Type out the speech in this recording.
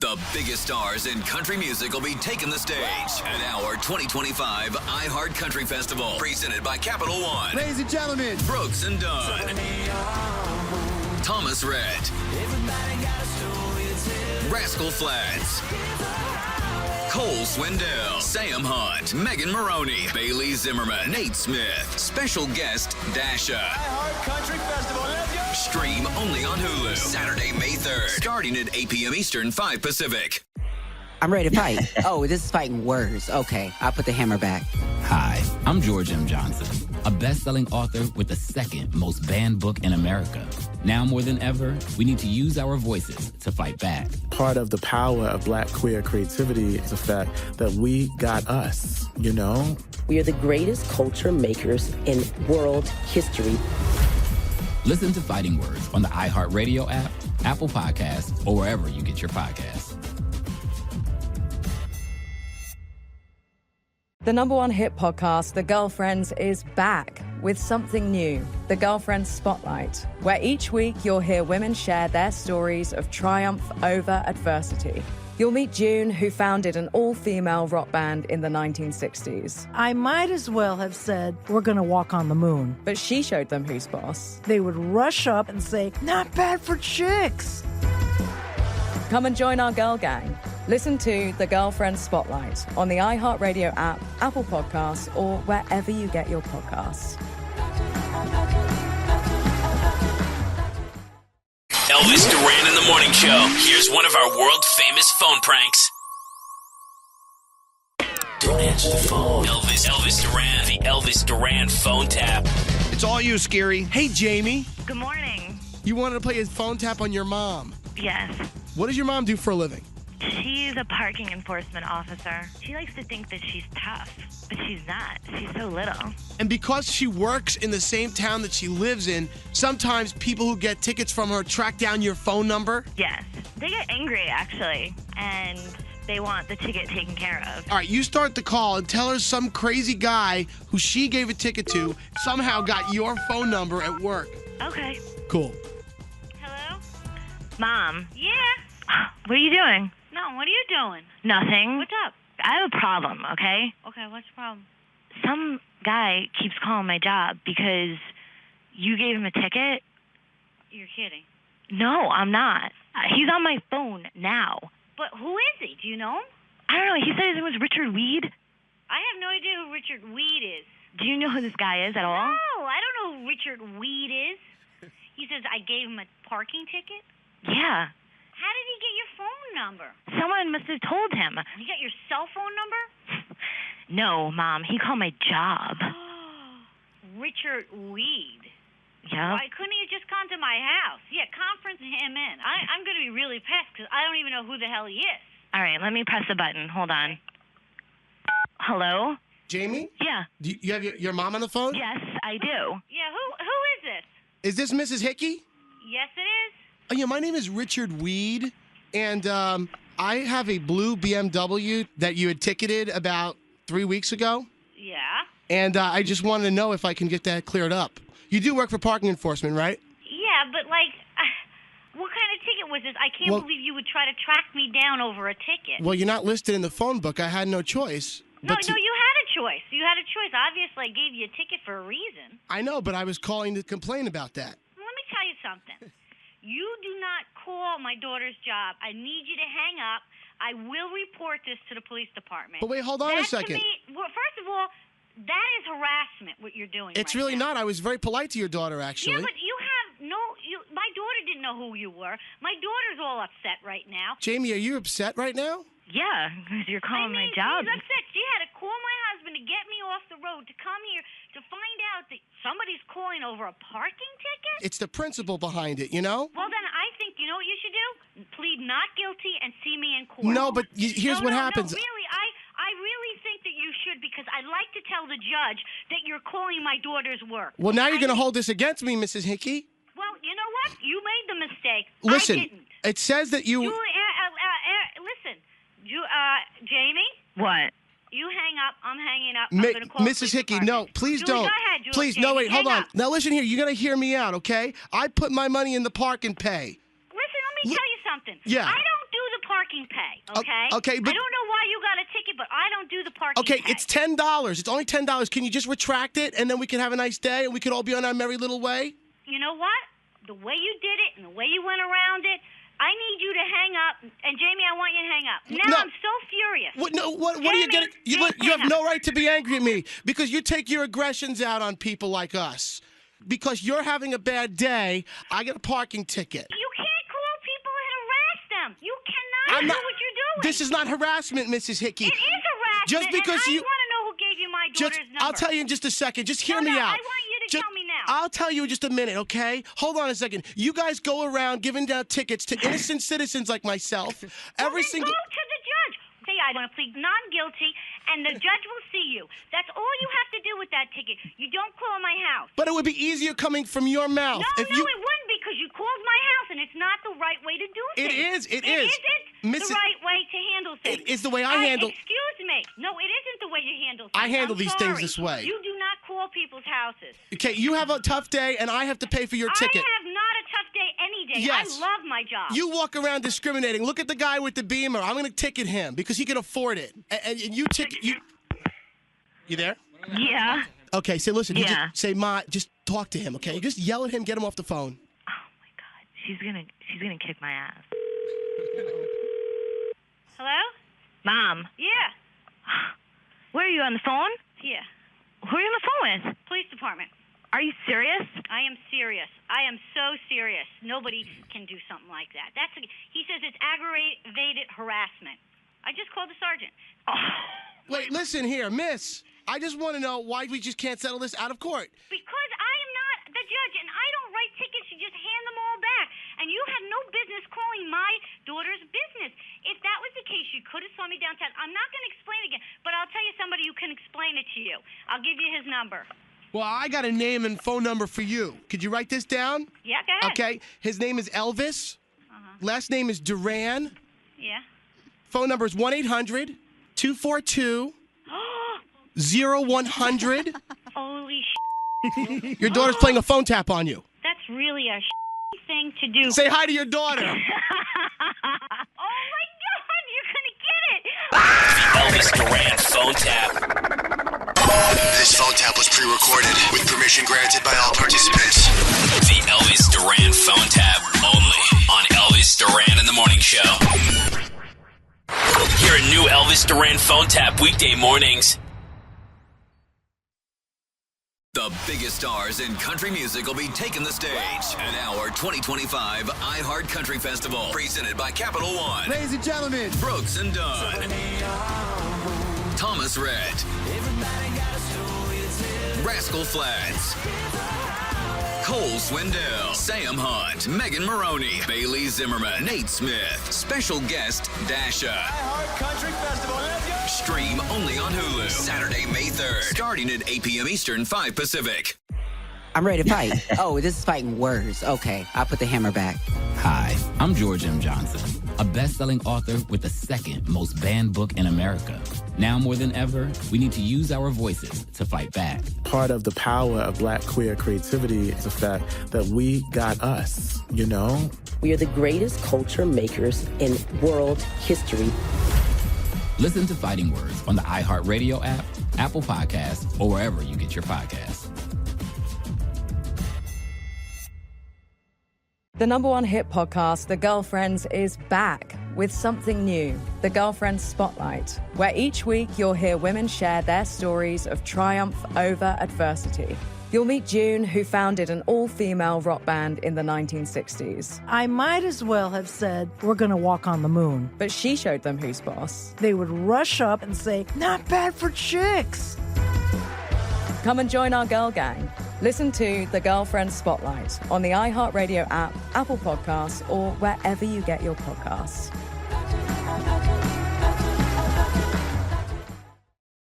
The biggest stars in country music will be taking the stage at our 2025 iHeart Country Festival, presented by Capital One. Ladies and gentlemen, Brooks and Dunn, Thomas Rhett, Rascal Flatts, Cole Swindell, Sam Hunt, Megan Maroney, Bailey Zimmerman, Nate Smith, special guest Dasha. iHeart Country Festival, let's go! Stream only on Hulu, Saturday, May 3rd, starting at 8 p.m. Eastern, 5 Pacific. I'm ready to fight. Oh, this is fighting words. Okay, I'll put the hammer back. Hi, I'm George M. Johnson, a best-selling author with the second most banned book in America. Now more than ever, we need to use our voices to fight back. Part of the power of Black queer creativity is the fact that we got us, you know? We are the greatest culture makers in world history. Listen to Fighting Words on the iHeartRadio app, Apple Podcasts, or wherever you get your podcasts. The #1 hit podcast, The Girlfriends, is back with something new, The Girlfriends Spotlight, where each week you'll hear women share their stories of triumph over adversity. You'll meet June, who founded an all-female rock band in the 1960s. I might as well have said, we're going to walk on the moon. But she showed them who's boss. They would rush up and say, not bad for chicks. Come and join our girl gang. Listen to The Girlfriend Spotlight on the iHeartRadio app, Apple Podcasts, or wherever you get your podcasts. Elvis Duran in the Morning Show. Here's one of our world-famous phone pranks. Don't answer the phone. Elvis Duran, the Elvis Duran phone tap. It's all you, Skeery. Hey, Jamie. Good morning. You wanted to play a phone tap on your mom. Yes. What does your mom do for a living? She's a parking enforcement officer. She likes to think that she's tough, but she's not. She's so little. And because she works in the same town that she lives in, sometimes people who get tickets from her track down your phone number? Yes. They get angry, actually, and they want the ticket taken care of. All right, you start the call and tell her some crazy guy who she gave a ticket to somehow got your phone number at work. Okay. Cool. Hello? Mom. Yeah? What are you doing? No, what are you doing? Nothing. What's up? I have a problem, okay? Okay, what's the problem? Some guy keeps calling my job because you gave him a ticket. You're kidding. No, I'm not. He's on my phone now. But who is he? Do you know him? I don't know. He said his name was Richard Weed. I have no idea who Richard Weed is. Do you know who this guy is at all? No, I don't know who Richard Weed is. He says I gave him a parking ticket? Yeah. How did he get your phone number? Someone must have told him. He got your cell phone number? No, Mom. He called my job. Richard Weed. Yeah. Why couldn't he have just come to my house? Yeah, conference him in. I'm going to be really pissed because I don't even know who the hell he is. All right, let me press the button. Hold on. Hello? Jamie? Yeah. Do you have your mom on the phone? Yes, I do. Yeah, who is this? Is this Mrs. Hickey? Yes, it is. Oh, yeah, my name is Richard Weed, and I have a blue BMW that you had ticketed about 3 weeks ago. Yeah. And I just wanted to know if I can get that cleared up. You do work for parking enforcement, right? Yeah, but what kind of ticket was this? I can't believe you would try to track me down over a ticket. Well, you're not listed in the phone book. I had no choice. No, you had a choice. You had a choice. Obviously, I gave you a ticket for a reason. I know, but I was calling to complain about that. Let me tell you something. You do not call my daughter's job. I need you to hang up. I will report this to the police department. But wait, hold on a second. First of all, that is harassment, what you're doing. It's really not. I was very polite to your daughter, actually. Yeah, but you have my daughter didn't know who you were. My daughter's all upset right now. Jamie, are you upset right now? Yeah, because you're calling my job. She's upset. She had to call my husband to get me off the road to come here to find out that somebody's calling over a parking ticket? It's the principle behind it, you know? Well, then I think, you know what you should do? Plead not guilty and see me in court. No, but here's what happens. No, really, I really think that you should because I'd like to tell the judge that you're calling my daughter's work. Well, now you're going to hold this against me, Mrs. Hickey. Well, you know what? You made the mistake. Listen, I didn't. it says that you... listen, Jamie? What? You hang up. I'm hanging up. I'm going to call Mrs. Hickey, no, please Julie, don't. Go ahead, Julie. Please, Jamie, no, wait, hold on. up. Now, listen here. You're going to hear me out, okay? I put my money in the park and pay. Listen, let me tell you something. Yeah. I don't do the parking pay, okay? Okay, but I don't know why you got a ticket, but I don't do the parking okay, pay. it's $10. It's only $10. Can you just retract it, and then we can have a nice day, and we can all be on our merry little way? You know what? The way you did it and the way you went around it, I need you to hang up. And, Jamie, I want you to hang up. Now I'm so furious. What are you getting? You have no right to be angry at me because you take your aggressions out on people like us. Because you're having a bad day, I get a parking ticket. You can't call people and harass them. You cannot do what you're doing. This is not harassment, Mrs. Hickey. It is harassment. Just because and you. I want to know who gave you my daughter's number. I'll tell you in just a second. Just hear me out. I want you to tell me now. I'll tell you in just a minute, okay? Hold on a second. You guys go around giving out tickets to innocent citizens like myself. Every single. Go to the judge. Say I want to plead non-guilty, and the judge will see you. That's all you have to do with that ticket. You don't call my house. But it would be easier coming from your mouth. No, it wouldn't because you called my house, and it's not the right way to do things. It is. It isn't the right way to handle things. It is the way I handle. Excuse me. No, it isn't the way you handle things. I handle these things sorry. this way. You do not call people's houses. Okay, you have a tough day, and I have to pay for your ticket. I have not a tough day any day. Yes. I love my job. You walk around discriminating. Look at the guy with the Beamer. I'm going to ticket him because he can afford it. And you ticket you. You there? Yeah. Okay, so listen. You Yeah. just say, Ma, just talk to him, okay? Just yell at him, get him off the phone. Oh my God, she's gonna kick my ass. Hello? Mom, Yeah. where are you on the phone? Yeah. Who are you on the phone with? Police department. Are you serious? I am serious. I am so serious. Nobody can do something like that. He says it's aggravated harassment. I just called the sergeant. Wait, listen here, miss. I just want to know why we just can't settle this out of court. Because I am not the judge, and I don't write tickets. You just hand them all back. And you had no business calling my daughter's business. If that was the case, you could have saw me downtown. I'm not going to explain it again, but I'll tell you somebody who can explain it to you. I'll give you his number. Well, I got a name and phone number for you. Could you write this down? Yeah, go ahead. Okay. His name is Elvis. Last name is Duran. Yeah. Phone number is 1-800-242-0100. Holy Your daughter's playing a phone tap on you. That's really a thing to do. Say hi to your daughter. Oh, my God. You're going to get it. The Elvis Duran phone tap. This phone tap was pre-recorded with permission granted by all participants. The Elvis Duran phone tap only on Elvis Duran in the Morning Show. Hear a new Elvis Duran phone tap weekday mornings. The biggest stars in country music will be taking the stage at our 2025 iHeart Country Festival, presented by Capital One. Ladies and gentlemen, Brooks and Dunn, Thomas Rhett, Rascal Flatts, Cole Swindell, Sam Hunt, Megan Maroney, Bailey Zimmerman, Nate Smith, special guest Dasha. iHeart Country Festival. Let's go. Stream only on Hulu. Saturday, May 3rd, starting at 8 p.m. Eastern, 5 Pacific. I'm ready to fight. Oh, this is fighting words. Okay, I'll put the hammer back. Hi, I'm George M. Johnson, a best-selling author with the second most banned book in America. Now more than ever, we need to use our voices to fight back. Part of the power of Black queer creativity is the fact that we got us, you know? We are the greatest culture makers in world history. Listen to Fighting Words on the iHeartRadio app, Apple Podcasts, or wherever you get your podcasts. The #1 hit podcast, The Girlfriends, is back with something new, The Girlfriends Spotlight, where each week you'll hear women share their stories of triumph over adversity. You'll meet June, who founded an all-female rock band in the 1960s. I might as well have said, we're going to walk on the moon. But she showed them who's boss. They would rush up and say, not bad for chicks. Come and join our girl gang. Listen to The Girlfriend Spotlight on the iHeartRadio app, Apple Podcasts, or wherever you get your podcasts.